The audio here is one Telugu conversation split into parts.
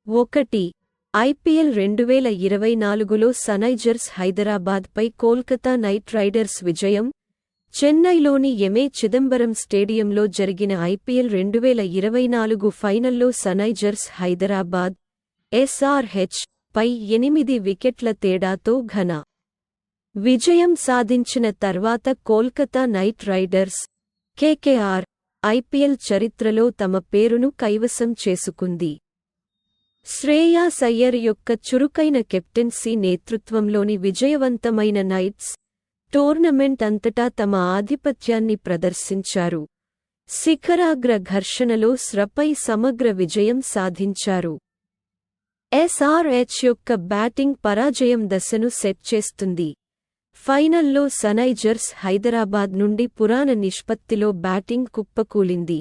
ఒకటి. ఐపీఎల్ 2024లో సన్రైజర్స్ హైదరాబాద్పై కోల్కతా నైట్ రైడర్స్ విజయం. చెన్నైలోని ఎంఏ చిదంబరం స్టేడియంలో జరిగిన ఐపీఎల్ 2024 ఫైనల్లో సన్రైజర్స్ హైదరాబాద్ ఎస్ఆర్హెచ్ పై 8 వికెట్ల తేడాతో ఘన విజయం సాధించిన తర్వాత Kolkata Knight riders KKR IPL చరిత్రలో తమ పేరును కైవసం చేసుకుంది. శ్రేయాస్ అయ్యర్ యొక్క చురుకైన కెప్టెన్సీ నేతృత్వంలోని విజయవంతమైన నైట్స్ టోర్నమెంట్ అంతటా తమ ఆధిపత్యాన్ని ప్రదర్శించారు. శిఖరాగ్ర ఘర్షణలో స్రపై సమగ్ర విజయం సాధించారు. ఎస్ఆర్హెచ్ యొక్క బ్యాటింగ్ పరాజయం దశను సెట్ చేస్తుంది. ఫైనల్లో సన్రైజర్స్ హైదరాబాద్ నుండి పురాణ నిష్పత్తిలో బ్యాటింగ్ కుప్పకూలింది.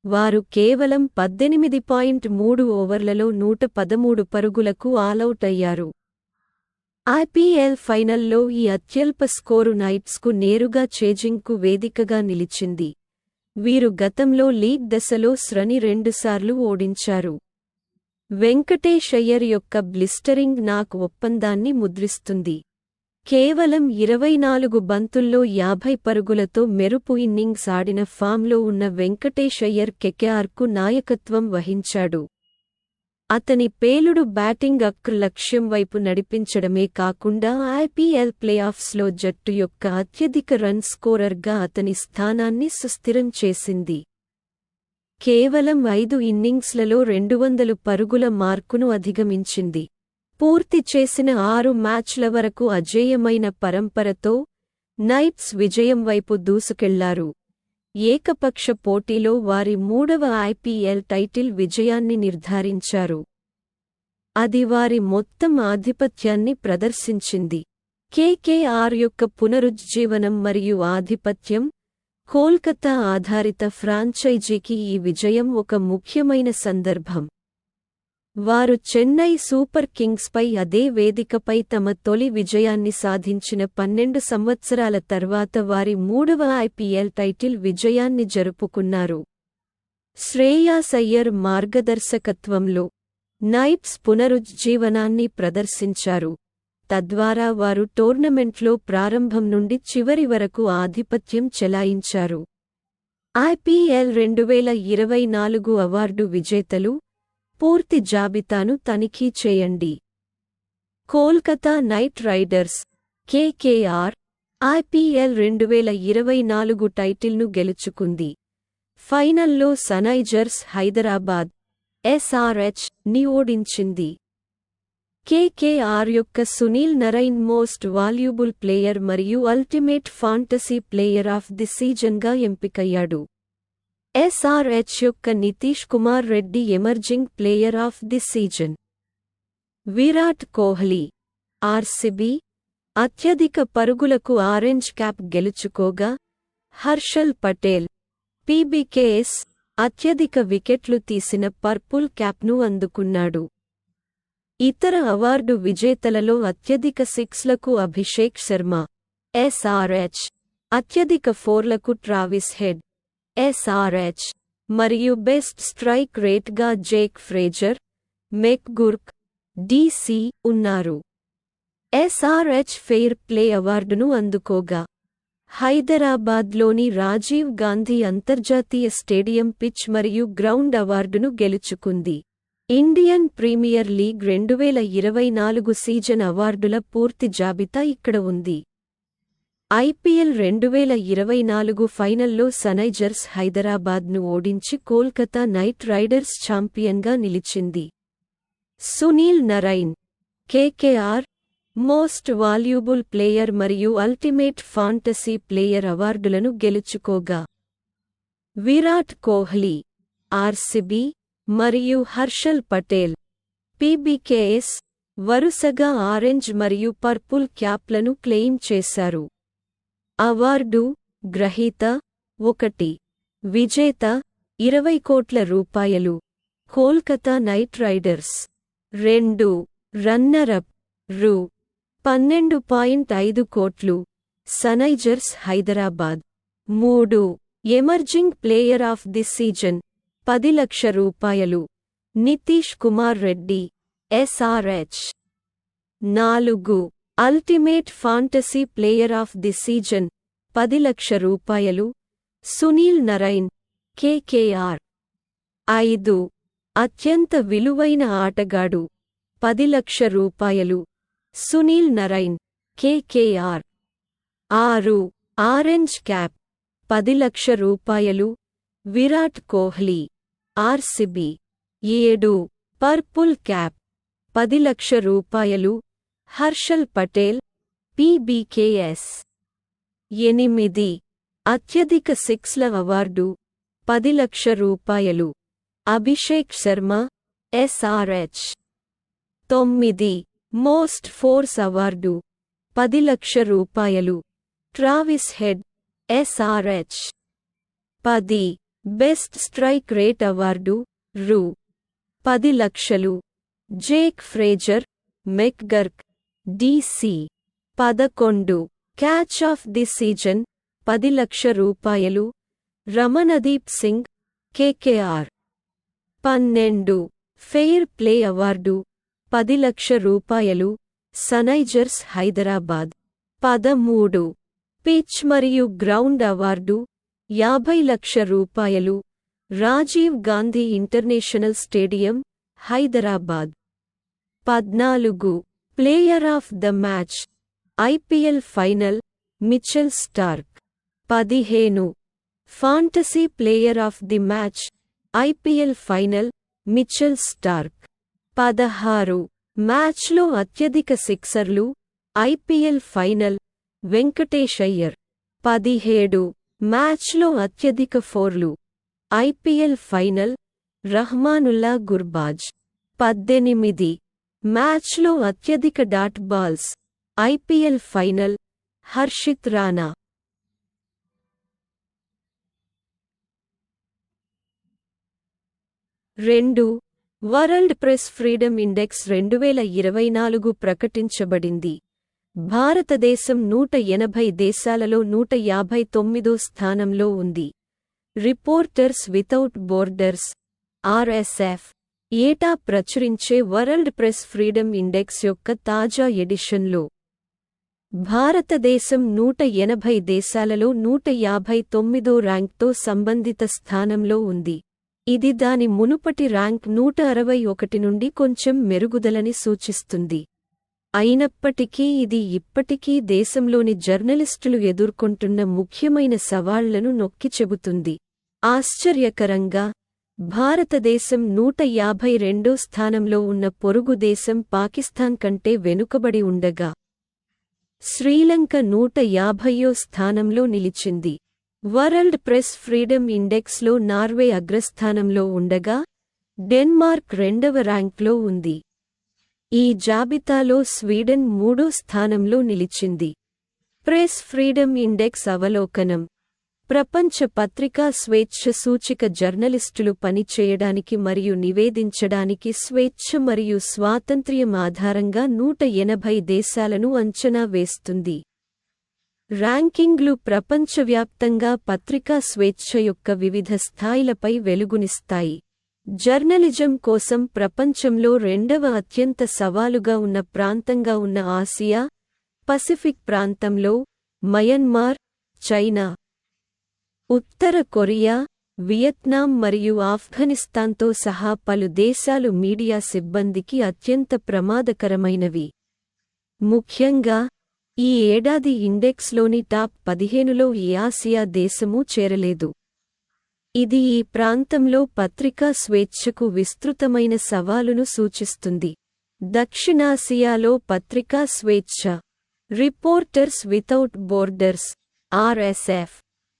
వారు కేవలం 18.3 ఓవర్లలో 113 పరుగులకు ఆలౌట్ అయ్యారు. ఐపీఎల్ ఫైనల్లో ఈ అత్యల్ప స్కోరు నైట్స్కు నేరుగా చేజింగ్కు వేదికగా నిలిచింది. వీరు గతంలో లీగ్ దశలో స్రని 2 సార్లు ఓడించారు. వెంకటేష్ అయ్యర్ యొక్క బ్లిస్టరింగ్ నాక్ ఒప్పందాన్ని ముద్రిస్తుంది. కేవలం 24 బంతుల్లో 50 పరుగులతో మెరుపు ఇన్నింగ్స్ ఆడిన ఫామ్లో ఉన్న వెంకటేష్ అయ్యర్ కేకేఆర్కు నాయకత్వం వహించాడు. అతని పేలుడు బ్యాటింగ్ లక్ష్యం వైపు నడిపించడమే కాకుండా ఐపీఎల్ ప్లేఆఫ్స్లో జట్టు యొక్క అత్యధిక రన్ స్కోరర్గా అతని స్థానాన్ని సుస్థిరం చేసింది. కేవలం 5 ఇన్నింగ్స్లలో 200 పరుగుల మార్కును అధిగమించింది. పూర్తి చేసిన 6 మ్యాచ్ల వరకు అజేయమైన పరంపరతో నైట్స్ విజయం వైపు దూసుకెళ్లారు. ఏకపక్ష పోటీలో వారి 3వ ఐపీఎల్ టైటిల్ విజయాన్ని నిర్ధారించారు. అది వారి మొత్తం ఆధిపత్యాన్ని ప్రదర్శించింది. కేకేఆర్ యొక్క పునరుజ్జీవనం మరియు ఆధిపత్యం. కోల్కతా ఆధారిత ఫ్రాంచైజీకి ఈ విజయం ఒక ముఖ్యమైన సందర్భం. వారు చెన్నై సూపర్ కింగ్స్పై అదే వేదికపై తమ తొలి విజయాన్ని సాధించిన 12 సంవత్సరాల తర్వాత వారి 3వ ఐపీఎల్ టైటిల్ విజయాన్ని జరుపుకున్నారు. శ్రేయాస్ అయ్యర్ మార్గదర్శకత్వంలో నైట్స్ పునరుజ్జీవనాన్ని ప్రదర్శించారు. తద్వారా వారు టోర్నమెంట్లో ప్రారంభం నుండి చివరి వరకు ఆధిపత్యం చెలాయించారు. ఐపీఎల్ 2024 అవార్డు విజేతలు. పూర్తి జాబితాను తనిఖీ చేయండి. Kolkata Knight riders KKR IPL 2024 టైటిల్ను గెలుచుకుంది. ఫైనల్లో సన్రైజర్స్ హైదరాబాద్ ఎస్ఆర్హెచ్ ని ఓడించింది. కేకేఆర్ యొక్క Sunil Narine most valuable player మరియు ultimate fantasy player of the సీజన్గా ఎంపికయ్యాడు. ఎస్ఆర్హెచ్ యొక్క Nitish Kumar Reddy emerging player of the season. Virat Kohli RCB అత్యధిక పరుగులకు ఆరెంజ్ క్యాప్ గెలుచుకోగా, హర్షల్ పటేల్ పీబీకేఎస్ అత్యధిక వికెట్లు తీసిన పర్పుల్ క్యాప్ను అందుకున్నాడు. ఇతర అవార్డు విజేతలలో అత్యధిక 6లకు అభిషేక్ శర్మ ఎస్ఆర్హెచ్, అత్యధిక 4లకు ట్రావిస్ హెడ్ ఎస్ఆర్హెచ్ మరియు బెస్ట్ స్ట్రైక్ రేట్గా జేక్ ఫ్రేజర్ మెక్గుర్క్ డీసీ ఉన్నారు. ఎస్ఆర్హెచ్ ఫెయిర్ ప్లే అవార్డును అందుకోగా, హైదరాబాద్లోని రాజీవ్ గాంధీ అంతర్జాతీయ స్టేడియం పిచ్ మరియు గ్రౌండ్ అవార్డును గెలుచుకుంది. ఇండియన్ ప్రీమియర్ లీగ్ 2024 సీజన్ అవార్డుల పూర్తి జాబితా ఇక్కడ ఉంది. ఐపీఎల్ 2024 ఫైనల్లో సన్రైజర్స్ హైదరాబాద్ను ఓడించి కోల్కతా నైట్ రైడర్స్ ఛాంపియన్గా నిలిచింది. Sunil Narine KKR most valuable player మరియు అల్టిమేట్ ఫాంటసీ ప్లేయర్ అవార్డులను గెలుచుకోగా, విరాట్ కోహ్లీ ఆర్సీబీ మరియు హర్షల్ పటేల్ పీబీకేఎస్ వరుసగా ఆరెంజ్ మరియు పర్పుల్ క్యాప్లను క్లెయిమ్ చేశారు. అవార్డు గ్రహీత 1. విజేత 20 కోట్ల రూపాయలు కోల్కతా నైట్ రైడర్స్. 2. రన్నరప్ రూ. 12.5 కోట్లు Sunrisers Hyderabad. 3. Emerging player of the season 10 లక్షల రూపాయలు Nitish Kumar Reddy SRH. 4. Ultimate fantasy player of the season 10 లక్షల రూపాయలు సునీల్ నరైన్ KKR. 5. అత్యంత విలువైన ఆటగాడు 10 లక్షల రూపాయలు Sunil Narine KKR. 6. Orange cap 10 లక్షల రూపాయలు Virat Kohli RCB. 7. Purple cap 10 లక్షల రూపాయలు హర్షల్ పటేల్ PBKS. 8. అత్యధిక సిక్స్ల అవార్డు 10 లక్షల రూపాయలు Abhishek Sharma SRH. 9. Most fours award 10 లక్షల రూపాయలు Travis Head SRH. 10. Best strike rate award రూ. 10 లక్షలు Jake Fraser McGurk DC. 11. Catch of the season 10 లక్షల రూపాయలు Ramandeep Singh KKR. 12. Fair play award 10 లక్షల రూపాయలు సన్రైజర్స్ హైదరాబాద్. 13. పిచ్ మరియు గ్రౌండ్ అవార్డు 50 లక్షల రూపాయలు Rajiv Gandhi international stadium Hyderabad. 14. Player of the match IPL final Mitchell Stark. 15. Fantasy player of the match IPL final Mitchell Starc. 16. మ్యాచ్లో అత్యధిక సిక్సర్లు IPL ఫైనల్ వెంకటేష్ అయ్యర్. 17. మ్యాచ్లో అత్యధిక ఫోర్లు IPL ఫైనల్ రహ్మానుల్లా గుర్బాజ్. 18. మ్యాచ్లో అత్యధిక dot balls IPL final Harshit Rana. 2. World press freedom index 2024 ప్రకటించబడింది. భారతదేశం 180 దేశాలలో 159వ స్థానంలో ఉంది. రిపోర్టర్స్ వితౌట్ బోర్డర్స్ RSF ఏటా ప్రచురించే వరల్డ్ ప్రెస్ ఫ్రీడమ్ ఇండెక్స్ యొక్క తాజా ఎడిషన్లో భారతదేశం 180 దేశాలలో 159వ ర్యాంక్తో సంబంధిత స్థానంలో ఉంది. ఇది దాని మునుపటి ర్యాంక్ 161 నుండి కొంచెం మెరుగుదలని సూచిస్తుంది. అయినప్పటికీ ఇది ఇప్పటికీ దేశంలోని జర్నలిస్టులు ఎదుర్కొంటున్న ముఖ్యమైన సవాళ్లను నొక్కి చెబుతుంది. ఆశ్చర్యకరంగా భారతదేశం 152వ స్థానంలో ఉన్న పొరుగు దేశం పాకిస్తాన్ కంటే వెనుకబడి ఉండగా శ్రీలంక 150వ స్థానంలో నిలిచింది. వరల్డ్ ప్రెస్ ఫ్రీడమ్ ఇండెక్స్లో నార్వే అగ్రస్థానంలో ఉండగా డెన్మార్క్ 2వ ర్యాంక్లో ఉంది. ఈ జాబితాలో స్వీడన్ 3వ స్థానంలో నిలిచింది. ప్రెస్ ఫ్రీడమ్ ఇండెక్స్ అవలోకనం. ప్రపంచ పత్రికా స్వేచ్ఛ సూచిక జర్నలిస్టులు పనిచేయడానికి మరియు నివేదించడానికి స్వేచ్ఛ మరియు స్వాతంత్ర్యం ఆధారంగా 180 దేశాలను అంచనా వేస్తుంది. ర్యాంకింగ్లు ప్రపంచవ్యాప్తంగా పత్రికా స్వేచ్ఛ యొక్క వివిధ స్థాయిలపై వెలుగునిస్తాయి. జర్నలిజం కోసం ప్రపంచంలో 2వ అత్యంత సవాలుగా ఉన్న ప్రాంతంగా ఉన్న ఆసియా పసిఫిక్ ప్రాంతంలో మయన్మార్, చైనా, ఉత్తర కొరియా, వియత్నాం మరియు ఆఫ్ఘనిస్తాన్తో సహా పలు దేశాలు మీడియా సిబ్బందికి అత్యంత ప్రమాదకరమైనవి. ముఖ్యంగా ఈ ఏడాది ఇండెక్స్లోని టాప్ 15లో ఏ ఆసియా దేశమూ చేరలేదు. ఇది ఈ ప్రాంతంలో పత్రికా స్వేచ్ఛకు విస్తృతమైన సవాలును సూచిస్తుంది. దక్షిణాసియాలో పత్రికా స్వేచ్ఛ. రిపోర్టర్స్ వితౌట్ బోర్డర్స్ RSF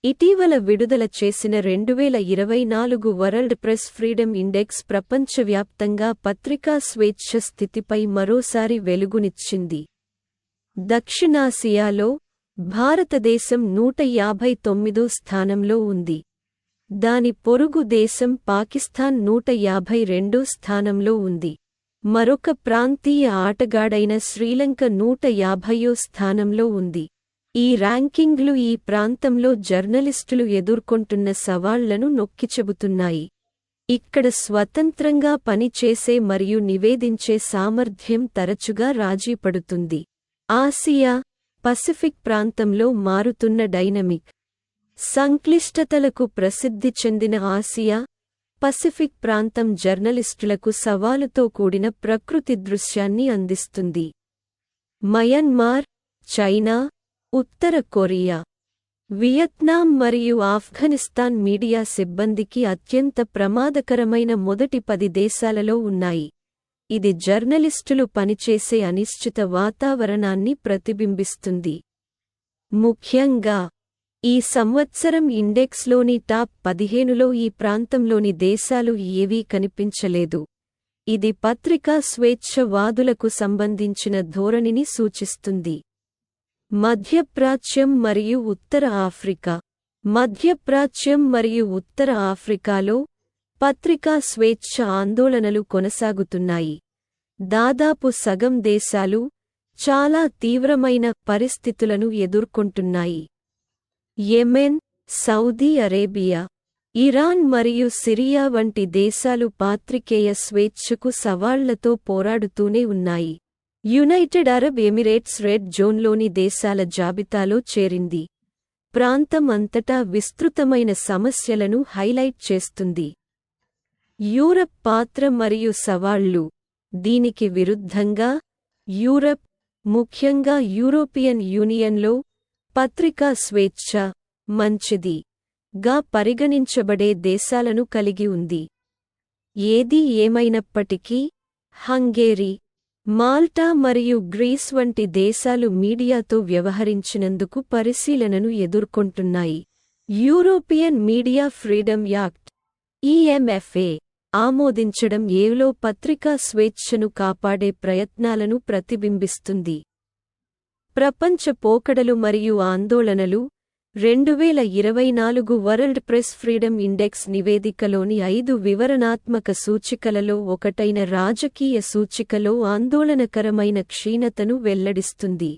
ఇటీవల విడుదల చేసిన 2024 వరల్డ్ ప్రెస్ ఫ్రీడమ్ ఇండెక్స్ ప్రపంచవ్యాప్తంగా పత్రికా స్వేచ్ఛ స్థితిపై మరోసారి వెలుగునిచ్చింది. దక్షిణాసియాలో భారతదేశం 159వ స్థానంలో ఉంది. దాని పొరుగు దేశం పాకిస్తాన్ 152వ స్థానంలో ఉంది. మరొక ప్రాంతీయ ఆటగాడైన శ్రీలంక 150వ స్థానంలో ఉంది. ఈ ర్యాంకింగ్లు ఈ ప్రాంతంలో జర్నలిస్టులు ఎదుర్కొంటున్న సవాళ్లను నొక్కిచెబుతున్నాయి. ఇక్కడ స్వతంత్రంగా పనిచేసే మరియు నివేదించే సామర్థ్యం తరచుగా రాజీపడుతుంది. ఆసియా, పసిఫిక్ ప్రాంతంలో మారుతున్న డైనమిక్ సంక్లిష్టతలకు ప్రసిద్ధి చెందిన ఆసియా, పసిఫిక్ ప్రాంతం జర్నలిస్టులకు సవాలుతో కూడిన ప్రకృతి దృశ్యాన్ని అందిస్తుంది. మయన్మార్, చైనా, ఉత్తర కొరియా, వియత్నాం మరియు ఆఫ్ఘనిస్తాన్ మీడియా సిబ్బందికి అత్యంత ప్రమాదకరమైన మొదటి 10 దేశాలలో ఉన్నాయి. ఇది జర్నలిస్టులు పనిచేసే అనిశ్చిత వాతావరణాన్ని ప్రతిబింబిస్తుంది. ముఖ్యంగా ఈ సంవత్సరం ఇండెక్స్లోని టాప్ 15లో ఈ ప్రాంతంలోని దేశాలు ఏవీ కనిపించలేదు. ఇది పత్రికా స్వేచ్ఛవాదులకు సంబంధించిన ధోరణిని సూచిస్తుంది. మధ్యప్రాచ్యం మరియు ఉత్తర ఆఫ్రికా. మధ్యప్రాచ్యం మరియు ఉత్తర ఆఫ్రికాలో పత్రికా స్వేచ్ఛ ఆందోళనలు కొనసాగుతున్నాయి. దాదాపు సగం దేశాలు చాలా తీవ్రమైన పరిస్థితులను ఎదుర్కొంటున్నాయి. యెమెన్, సౌదీ అరేబియా, ఇరాన్ మరియు సిరియా వంటి దేశాలు పాత్రికేయ స్వేచ్ఛకు సవాళ్లతో పోరాడుతూనే ఉన్నాయి. యునైటెడ్ అరబ్ ఎమిరేట్స్ రెడ్ జోన్లోని దేశాల జాబితాలో చేరింది. ప్రాంతం అంతటా విస్తృతమైన సమస్యలను హైలైట్ చేస్తుంది. యూరప్ పాత్ర మరియు సవాళ్లు. దీనికి విరుద్ధంగా, యూరప్, ముఖ్యంగా యూరోపియన్ యూనియన్లో, పత్రికా స్వేచ్ఛ మంచిది గా పరిగణించబడే దేశాలను కలిగి ఉంది. ఏది ఏమైనప్పటికీ, హంగేరీ, మాల్టా మరియు గ్రీస్ వంటి దేశాలు మీడియాతో వ్యవహరించినందుకు పరిశీలనను ఎదుర్కొంటున్నాయి. యూరోపియన్ మీడియా ఫ్రీడమ్ యాక్ట్ (ఈఎంఎఫ్ఏ) ఆమోదించడం ఏలో పత్రికా స్వేచ్ఛను కాపాడే ప్రయత్నాలను ప్రతిబింబిస్తుంది. ప్రపంచ పోకడలు మరియు ఆందోళనలు. 2024 వరల్డ్ ప్రెస్ ఫ్రీడమ్ ఇండెక్స్ నివేదికలోని 5 వివరణాత్మక సూచికలలో ఒకటైన రాజకీయ సూచికలో ఆందోళనకరమైన క్షీణతను వెల్లడిస్తుంది.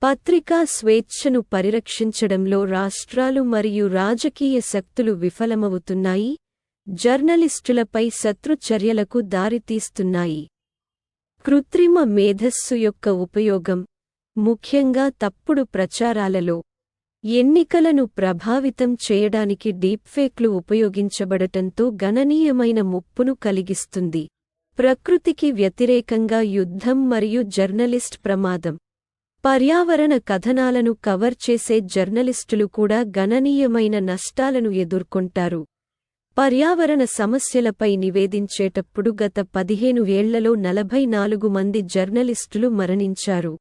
పత్రికా స్వేచ్ఛను పరిరక్షించడంలో రాష్ట్రాలు మరియు రాజకీయ శక్తులు విఫలమవుతున్నాయి, జర్నలిస్టులపై శత్రు చర్యలకు దారితీస్తున్నాయి. కృత్రిమ మేధస్సు యొక్క ఉపయోగం, ముఖ్యంగా తప్పుడు ప్రచారాలలో, ఎన్నికలను ప్రభావితం చేయడానికి డీప్ఫేక్లు ఉపయోగించబడటంతో గణనీయమైన ముప్పును కలిగిస్తుంది. ప్రకృతికి వ్యతిరేకంగా యుద్ధం మరియు జర్నలిస్ట్ ప్రమాదం. పర్యావరణ కథనాలను కవర్ చేసే జర్నలిస్టులు కూడా గణనీయమైన నష్టాలను ఎదుర్కొంటారు. పర్యావరణ సమస్యలపై నివేదించేటప్పుడు గత 15 ఏళ్లలో 44 మంది జర్నలిస్టులు మరణించారు.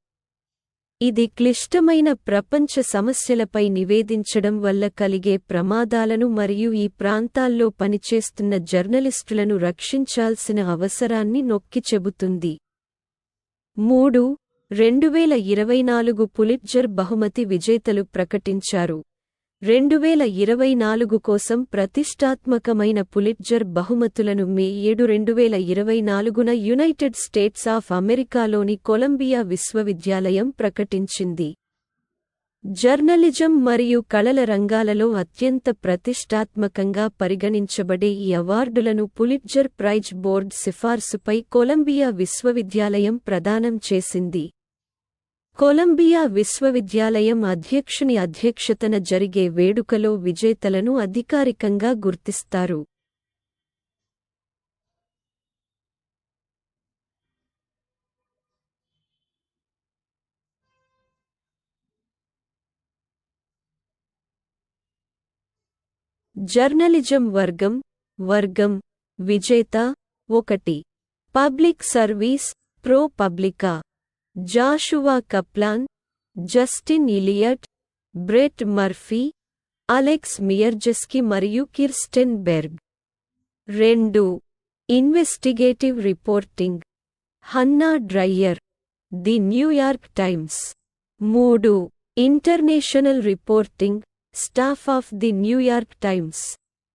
ఇది క్లిష్టమైన ప్రపంచ సమస్యలపై నివేదించడం వల్ల కలిగే ప్రమాదాలను మరియు ఈ ప్రాంతాల్లో పనిచేస్తున్న జర్నలిస్టులను రక్షించాల్సిన అవసరాన్ని నొక్కి చెబుతుంది. 2024 పులిట్జర్ బహుమతి విజేతలు ప్రకటించారు. 2024 కోసం ప్రతిష్టాత్మకమైన పులిట్జర్ బహుమతులను మే 7, 2024న యునైటెడ్ స్టేట్స్ ఆఫ్ అమెరికాలోని కొలంబియా విశ్వవిద్యాలయం ప్రకటించింది. జర్నలిజం మరియు కళల రంగాలలో అత్యంత ప్రతిష్టాత్మకంగా పరిగణించబడే ఈ అవార్డులను పులిట్జర్ ప్రైజ్ బోర్డ్ సిఫార్సుపై కొలంబియా విశ్వవిద్యాలయం ప్రదానం చేసింది. కొలంబియా విశ్వవిద్యాలయం అధ్యక్షుని అధ్యక్షతన జరిగే వేడుకలో విజేతలను అధికారికంగా గుర్తిస్తారు. జర్నలిజం వర్గం విజేత 1 public service Pro Publica Joshua Kaplan, Justin Elliott, Brett Murphy, Alex Mierjeski మరియు Kirsten Berg. 2 investigative reporting Hannah Dreier, the New York Times. 3 international reporting staff of the New York Times.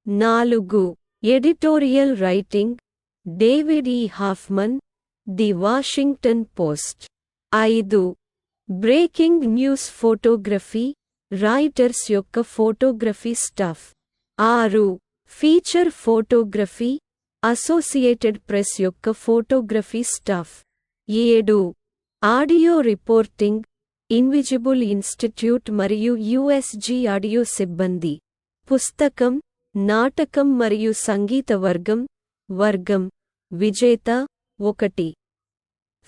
4 editorial writing David E. Hoffman, the Washington Post. 5 breaking news photography Reuters యొక్క photography staff. 6 feature photography, Associated Press యొక్క photography staff. 7. Audio reporting, Invisible Institute మరియు యుఎస్జి ఆడియో సిబ్బంది. పుస్తకం, నాటకం మరియు సంగీత వర్గం. వర్గం విజేత 1.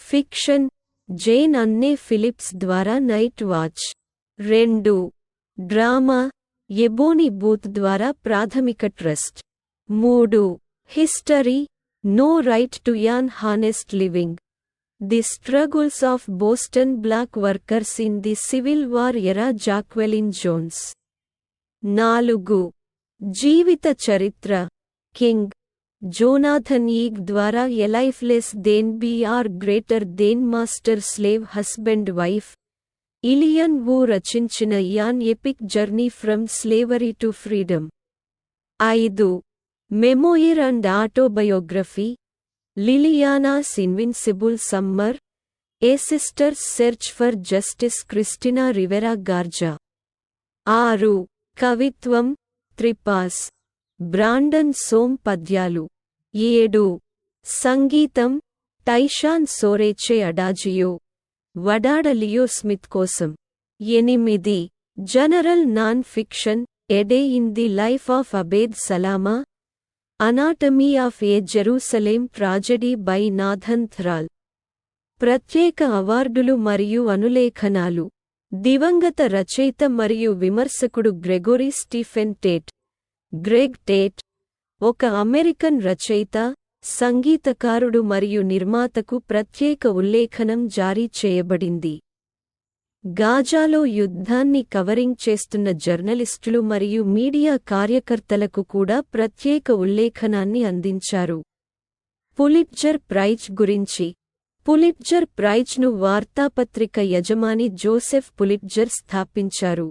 ఫిక్షన్, జేన్ అన్నే ఫిలిప్స్ ద్వారా Night Watch. 2. Drama, Eboni Booth ద్వారా ప్రాథమిక trust. 3. History, no right to an honest living, the struggles of Boston black workers in the civil war era Jacqueline Jones. 4. జీవిత చరిత్ర, కింగ్, జోనాథన్ ఈగ్ ద్వారా a lifeless than BR greater than master slave husband wife, Ilyon Woo రచించిన an epic journey from slavery to freedom. 5. Memoir and autobiography, Liliana's invincible summer, a sisters search for justice Cristina Rivera Garza. 6. కవిత్వం, త్రిపాస్, బ్రాండన్ సోమ్ పద్యాలు. 7. సంగీతం, టైషాన్ సోరేచే అడాజియో, వడాడ లియో స్మిత్ కోసం. 8. General non fiction, a day in the life of Abed Salama, anatomy of a Jerusalem tragedy by Nathan Thrall. ప్రత్యేక అవార్డులు మరియు అనులేఖనాలు. దివంగత రచయిత మరియు విమర్శకుడు Gregory Stephen Tate. Greg Tate, ఒక అమెరికన్ రచయిత, సంగీతకారుడు మరియు నిర్మాతకు ప్రత్యేక ఉల్లేఖనం జారీ చేయబడింది. గాజాలో యుద్ధాన్ని కవరింగ్ చేస్తున్న జర్నలిస్టులు మరియు మీడియా కార్యకర్తలకు కూడా ప్రత్యేక ఉల్లేఖనాన్ని అందించారు. పులిట్జర్ ప్రైజ్ గురించి. పులిట్జర్ ప్రైజ్ను వార్తాపత్రిక యజమాని జోసెఫ్ పులిట్జర్ స్థాపించారు.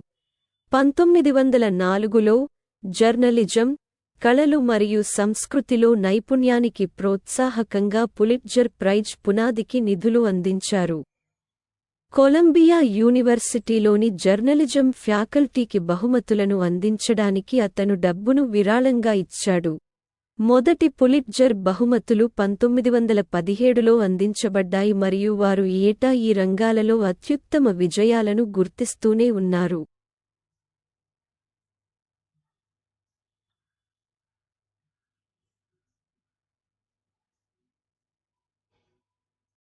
1904లో జర్నలిజం, కళలు మరియు సంస్కృతిలో నైపుణ్యానికి ప్రోత్సాహకంగా పులిట్జర్ ప్రైజ్ పునాదికి నిధులు అందించారు. కొలంబియా యూనివర్సిటీలోని జర్నలిజం ఫ్యాకల్టీకి బహుమతులను అందించడానికి అతను డబ్బును విరాళంగా ఇచ్చాడు. మొదటి పులిట్జర్ బహుమతులు 1917లో అందించబడ్డాయి మరియు వారు ఏటా ఈ రంగాలలో అత్యుత్తమ విజయాలను గుర్తిస్తూనే ఉన్నారు.